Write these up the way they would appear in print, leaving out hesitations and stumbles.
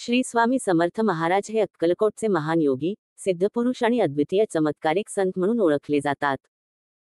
श्री स्वामी समर्थ महाराज हे अक्कलकोटचे महान योगी, सिद्धपुरुष आणि अद्वितीय चमत्कारिक संत म्हणून ओळखले जातात.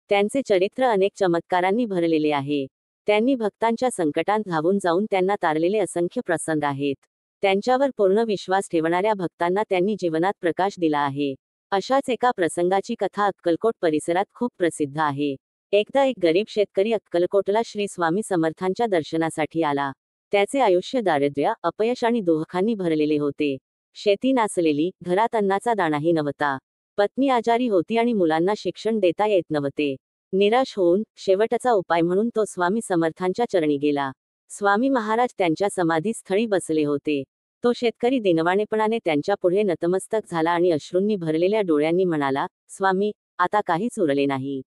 त्यांचे चरित्र अनेक चमत्कारांनी भरलेले आहे. त्यांनी भक्तांच्या संकटांत धावून जाऊन त्यांना तारलेले असंख्य प्रसंग आहेत. त्यांच्यावर पूर्ण विश्वास ठेवणाऱ्या भक्तांना त्यांनी जीवनात प्रकाश दिला आहे. अशाच एका प्रसंगाची कथा अक्कलकोट परिसरात खूप प्रसिद्ध आहे. एकदा एक गरीब शेतकरी अक्कलकोटला श्री स्वामी समर्थांच्या दर्शनासाठी आला. त्याचे आयुष्य दारिद्र्य, अपयश आणि दुःखांनी भरलेले होते. शेती नासलेली, घरात अन्नाचा दाणाही नव्हता. पत्नी आजारी होती आणि मुलांना शिक्षण देता येत नव्हते. निराश होऊन शेवटचा उपाय म्हणून तो स्वामी समर्थांच्या चरणी गेला. स्वामी महाराज त्यांच्या समाधीस्थळी बसले होते. तो शेतकरी दिनवाणेपणाने त्यांच्या पुढे नतमस्तक झाला आणि अश्रूंनी भरलेल्या डोळ्यांनी म्हणाला, स्वामी, आता काहीच उरले नाही.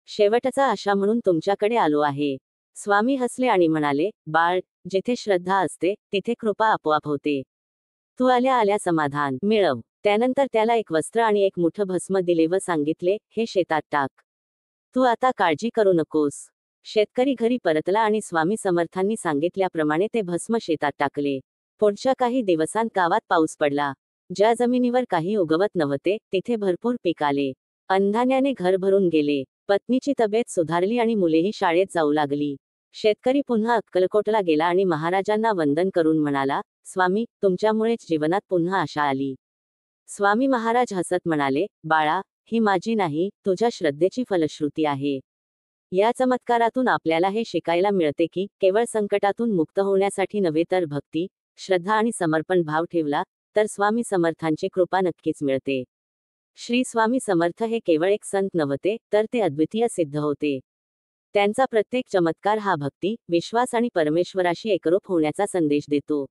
शेवटचा आशा म्हणून तुमच्याकडे आलो आहे. स्वामी हसले आणि म्हणाले, बाळ, जिथे श्रद्धा असते तिथे कृपा आपोआप होते. तू आल्या आल्या समाधान मिळव. त्यानंतर त्याला एक वस्त्र आणि एक मुठं भस्म दिले व सांगितले, हे शेतात टाक. तू आता काळजी करू नकोस. शेतकरी घरी परतला आणि स्वामी समर्थांनी सांगितल्याप्रमाणे ते भस्म शेतात टाकले. पुढच्या काही दिवसांत गावात पाऊस पडला. ज्या जमिनीवर काही उगवत नव्हते तिथे भरपूर पीक आले. अन्नधान्याने घर भरून गेले. पत्नीची तब्येत सुधारली आणि मुलेही शाळेत जाऊ लागली. शेतकरी पुन्हा अक्कलकोटला गेला आणि महाराजांना वंदन करून म्हणाला, स्वामी, तुमच्यामुळेच जीवनात पुन्हा आशा आली. स्वामी महाराज हसत म्हणाले, बाळा, ही माझी नाही, तुझ्या श्रद्धेची फलश्रुती आहे. या चमत्कारातून आपल्याला हे शिकायला मिळते की केवळ संकटातून मुक्त होण्यासाठी नव्हे तर भक्ती, श्रद्धा आणि समर्पण भाव ठेवला तर स्वामी समर्थांची कृपा नक्कीच मिळते. श्री स्वामी समर्थ हे केवळ एक संत नव्हते, तर ते अद्वितीय सिद्ध होते. त्यांचा प्रत्येक चमत्कार हा भक्ती, विश्वास आणि परमेश्वराशी एकरूप होण्याचा संदेश देतो.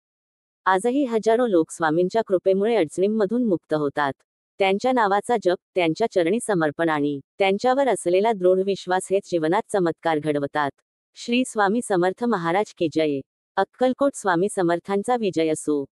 आजही हजारो लोक स्वामींच्या कृपेमुळे अडचणींमधून मुक्त होतात. त्यांच्या नावाचा जप, त्यांच्या चरणी समर्पण आणि त्यांच्यावर असलेला दृढ विश्वास हेच जीवनात चमत्कार घडवतात. श्री स्वामी समर्थ महाराज की जय. अक्कलकोट स्वामी समर्थांचा विजय असो.